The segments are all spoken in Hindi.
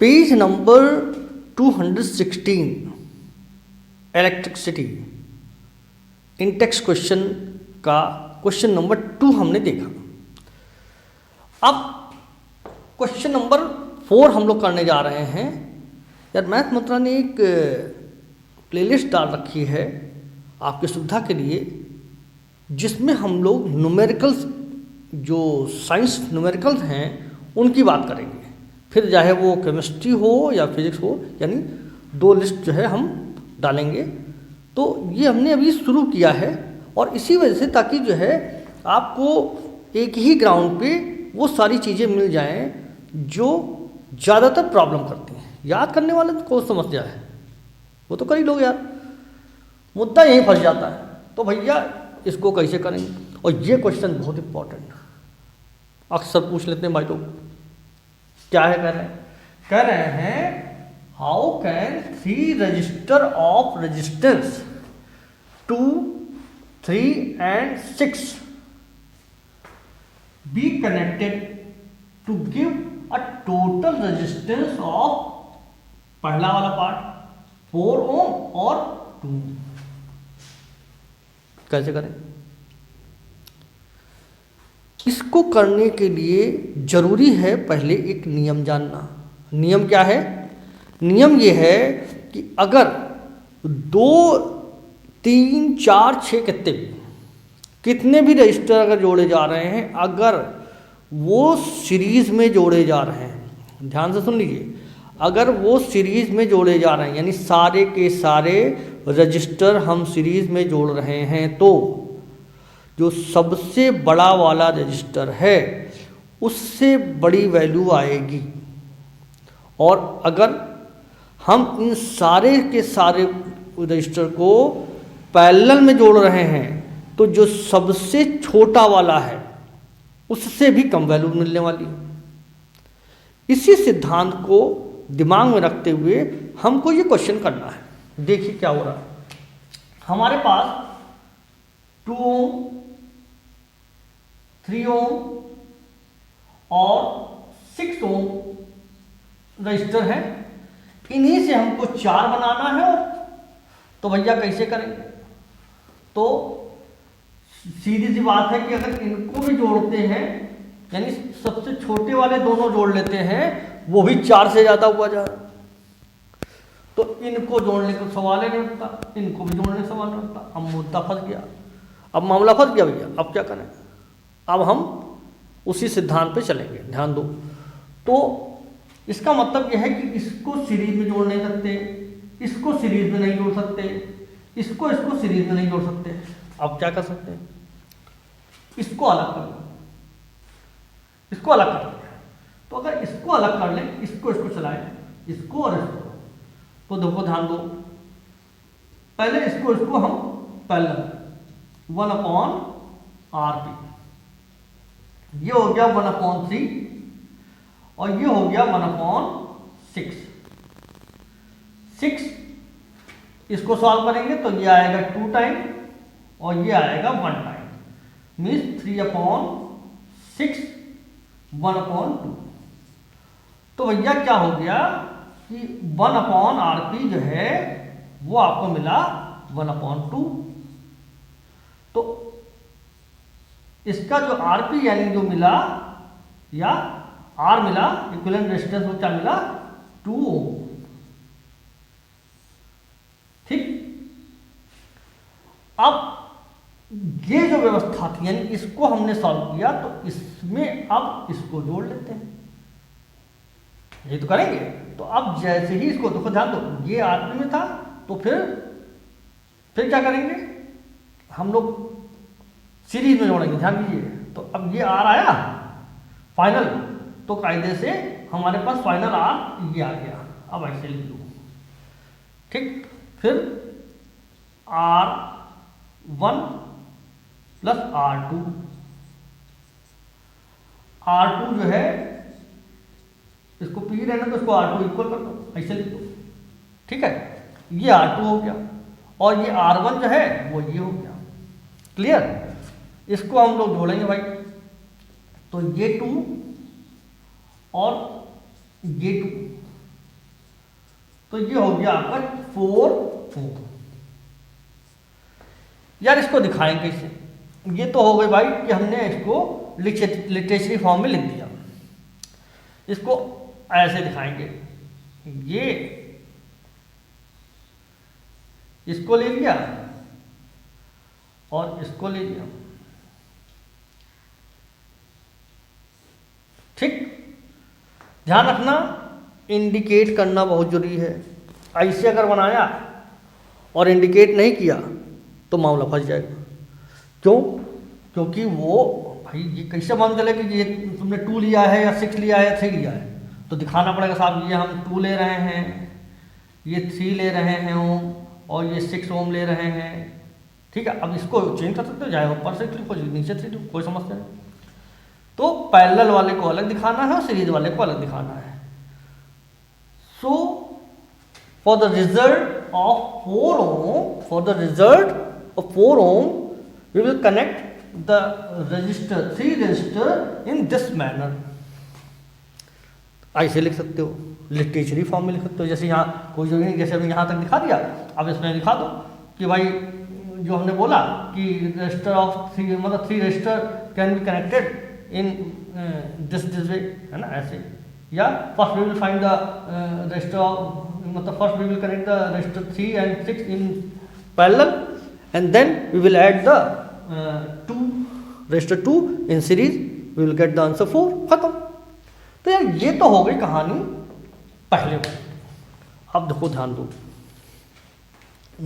Page number 216 electricity Intex question का क्वेश्चन नंबर 2 हमने देखा। अब क्वेश्चन नंबर 4 हम लोग करने जा रहे हैं। यार मैथ मंत्रा ने एक प्लेलिस्ट डाल रखी है आपकी सुविधा के लिए, जिसमें हम लोग न्यूमेरिकल्स, जो साइंस न्यूमेरिकल्स हैं उनकी बात करेंगे। फिर चाहे वो केमिस्ट्री हो या फिजिक्स हो, यानी 2 लिस्ट जो है हम डालेंगे। तो ये हमने अभी शुरू किया है और इसी वजह से, ताकि जो है आपको एक ही ग्राउंड पे वो सारी चीज़ें मिल जाएं जो ज़्यादातर प्रॉब्लम करती हैं। याद करने वाले तो कोई समस्या है, वो तो कर ही लोग यार, मुद्दा यहीं फंस जाता है। तो भैया इसको कैसे करेंगे? और ये क्वेश्चन बहुत इंपॉर्टेंट अक्सर पूछ लेते हैं भाई लोग। क्या है कह रहे हैं how can 3 register of resistance 2, 3 and 6 be connected to give a total resistance of, पहला वाला पार्ट 4 ओम और 2। कैसे करें? इसको करने के लिए जरूरी है पहले एक नियम जानना। नियम क्या है? नियम ये है कि अगर 2, 3, 4, 6 कितने भी रजिस्टर अगर जोड़े जा रहे हैं, अगर वो सीरीज में जोड़े जा रहे हैं, ध्यान से सुन लीजिए, अगर वो सीरीज में जोड़े जा रहे हैं, यानी सारे के सारे रजिस्टर हम सीरीज में जोड़ रहे हैं, तो जो सबसे बड़ा वाला रजिस्टर है उससे बड़ी वैल्यू आएगी। और अगर हम इन सारे के सारे रजिस्टर को पैरेलल में जोड़ रहे हैं, तो जो सबसे छोटा वाला है उससे भी कम वैल्यू मिलने वाली है। इसी सिद्धांत को दिमाग में रखते हुए हमको ये क्वेश्चन करना है। देखिए क्या हो रहा है। हमारे पास 2 ओम, 3 ओम और 6 ओम रजिस्टर है। इन्हीं से हमको 4 बनाना है। तो भैया कैसे करेंगे? तो सीधी सी बात है कि अगर इनको भी जोड़ते हैं, यानी सबसे छोटे वाले दोनों जोड़ लेते हैं, वो भी 4 से ज़्यादा हुआ जा रहा, तो इनको जोड़ने का सवाल ही नहीं उठता, इनको भी जोड़ने का सवाल नहीं उठता। अब मुद्दा फंस गया, अब मामला फंस गया भैया। अब क्या करें? अब हम उसी सिद्धांत पे चलेंगे। ध्यान दो। तो इसका मतलब यह है कि इसको सीरीज में जोड़ नहीं सकते, इसको सीरीज में नहीं जोड़ सकते, इसको सीरीज में नहीं जोड़ सकते। अब क्या कर सकते हैं? इसको अलग कर लो, इसको अलग कर लें। तो अगर इसको अलग कर लें, इसको चलाएं, इसको और इसको, तो देखो ध्यान दो, पहले इसको हम पैरेलल 1/RP, ये हो गया 1/3 और ये हो गया 1/6। 6 इसको सॉल्व करेंगे तो ये आएगा 2 टाइम और ये आएगा 1 टाइम, मीन्स 3/6 1/2। तो भैया क्या हो गया कि 1/RP जो है वो आपको मिला 1/2। तो इसका जो RP यानी जो मिला, या R मिला, इक्विवेलेंट रेजिस्टेंस वो क्या मिला? 2 ओम। ठीक। अब ये जो व्यवस्था थी, यानी इसको हमने सॉल्व किया, तो इसमें अब इसको जोड़ लेते हैं। ये तो करेंगे। तो अब जैसे ही इसको देखो, ध्यान दो, ये RP में था, तो फिर क्या करेंगे? हम लोग सीरीज में जोड़ेंगे। ध्यान दीजिए। तो अब ये R आया फाइनल, तो कायदे से हमारे पास फाइनल R ये आ गया। अब ऐसे लिख लो। ठीक। फिर R1 प्लस R2, R2 जो है इसको P रहना, तो इसको R2 इक्वल कर दो, ऐसे लिख दो। ठीक है, ये R2 हो गया और ये R1 जो है वो ये हो गया। क्लियर? इसको हम लोग जोड़ेंगे भाई, तो ये 2 और ये 2 तो ये हो गया आपका 4 ओम। यार इसको दिखाएं कैसे? ये तो हो गई भाई कि हमने इसको लिटरेचरी फॉर्म में लिख दिया। इसको ऐसे दिखाएंगे, ये इसको ले लिया और इसको ले लिया, ठीक। ध्यान रखना, इंडिकेट करना बहुत जरूरी है। ऐसे अगर बनाया और इंडिकेट नहीं किया तो मामला फंस जाएगा। क्यों? क्योंकि वो भाई ये कैसे मालूम चले कि ये तुमने 2 लिया है या 6 लिया है या 3 लिया है? तो दिखाना पड़ेगा साहब, ये हम 2 ले रहे हैं, ये 3 ले रहे हैं ओम, और ये 6 ओम ले रहे हैं, ठीक है। अब इसको चेंज कर सकते हो, चाहे ऊपर से लिखो नीचे से लिखो, कोई समस्या नहीं। तो पैरेलल वाले को अलग दिखाना है और सीरीज वाले को अलग दिखाना है। So for the result of 4 ohm we will connect the resistor 3 resistor in this manner। ऐसे लिख सकते हो, लिटरेचरी फॉर्म में लिख सकते हो। जैसे यहाँ कोई जो नहीं, जैसे हमने यहाँ तक दिखा दिया, अब इसमें दिखा दो कि भाई जो हमने बोला कि रजिस्टर ऑफ 3 मतलब 3 register can be connected in this way, है ना, ऐसे। या first we will find the register of, मतलब first we will connect the register 3 and 6 in parallel and then we will add the 2 resistor 2 in series, we will get the answer 4। खत्म। तो यार ये तो हो गई कहानी पहले वाली। अब देखो ध्यान दो,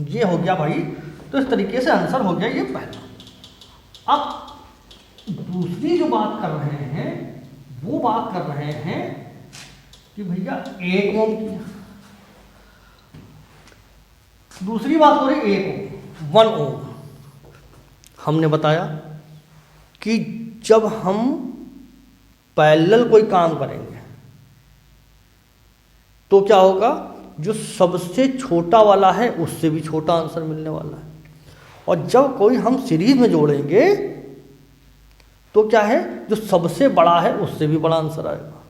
ये हो गया भाई, तो इस तरीके से आंसर हो गया ये पहला। अब दूसरी जो बात कर रहे हैं वो बात कर रहे हैं कि भैया 1 ओम की, दूसरी बात हो रही 1 ओम। हमने बताया कि जब हम पैरेलल कोई काम करेंगे तो क्या होगा, जो सबसे छोटा वाला है उससे भी छोटा आंसर मिलने वाला है, और जब कोई हम सीरीज में जोड़ेंगे तो क्या है, जो सबसे बड़ा है उससे भी बड़ा आंसर आएगा।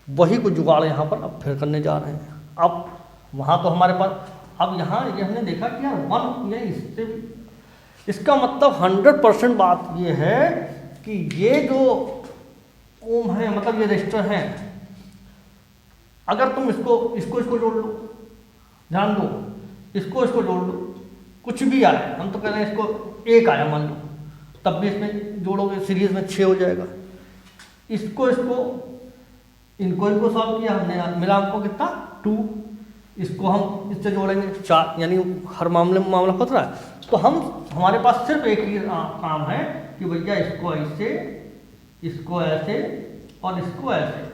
वही कुछ जुगाड़ यहाँ पर अब फिर करने जा रहे हैं। अब वहाँ तो हमारे पास, अब यहाँ ये हमने देखा कि यार 1 ये इससे भी, इसका मतलब 100% बात ये है कि ये जो ओम है, मतलब ये रजिस्टर है, अगर तुम इसको जोड़ लो, ध्यान दो, इसको जोड़ लो, कुछ भी आए, हम तो कह रहे हैं इसको 1 आया मान लो, तब भी इसमें जोड़ोगे सीरीज में 6 हो जाएगा। इनको सॉल्व किया हमने, मिला हमको कितना 2, इसको हम इससे जोड़ेंगे 4, यानी हर मामले में मामला फंस रहा है। तो हमारे पास सिर्फ एक ही काम है कि भैया इसको ऐसे, इसको ऐसे और इसको ऐसे,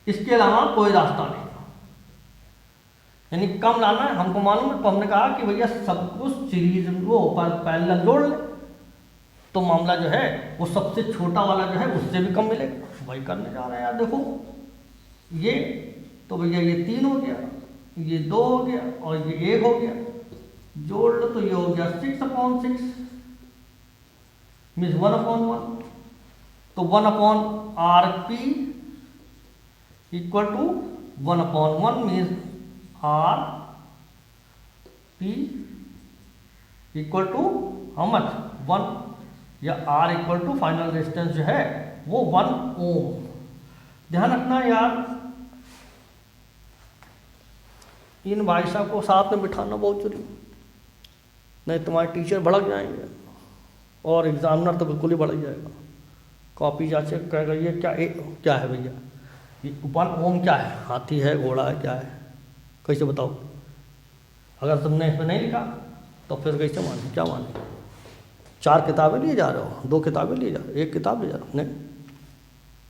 इसके अलावा कोई रास्ता नहीं, यानी कम लाना है हमको मालूम है। तो हमने कहा कि भैया सब कुछ सीरीज वो पैरेलल जोड़ ले, तो मामला जो है वो सबसे छोटा वाला जो है उससे भी कम मिलेगा। वही करने जा रहे हैं यार। देखो ये तो भैया ये 3 हो गया, ये 2 हो गया और ये 1 हो गया, जोड़ लो तो ये हो गया 6/6 मीन्स 1/1। तो 1/RP equal to 1/1 means RP equal to how much 1, या R equal to final resistance जो है वो 1 ओम। ध्यान रखना यार, इन भाई साहब को साथ में बिठाना बहुत जरूरी, नहीं तुम्हारे टीचर भड़क जाएंगे और एग्जामिनर तो बिल्कुल ही भड़क जाएगा। कॉपी जांचे कहेगा ये क्या है भैया, ये 1 ओम क्या है, हाथी है, घोड़ा है, क्या है, कैसे बताओ। अगर तुमने इसमें नहीं लिखा तो फिर कैसे माने, क्या माने। 4 किताबें लिए जा रहे हो, 2 किताबें लिए जा रहे हो, 1 किताब ले जा रहे हो, नहीं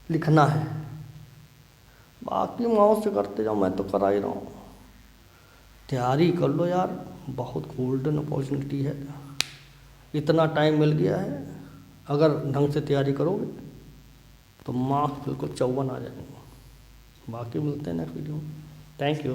लिखना है। बाकी माउस से करते जाओ, मैं तो करा ही रहा हूँ। तैयारी कर लो यार, बहुत गोल्डन अपॉर्चुनिटी है, इतना टाइम मिल गया है। अगर ढंग से तैयारी करोगे तो मार्क्स बिल्कुल 54 आ जाएंगे। बाकी मिलते हैं नेक्स्ट वीडियो में। Thank you.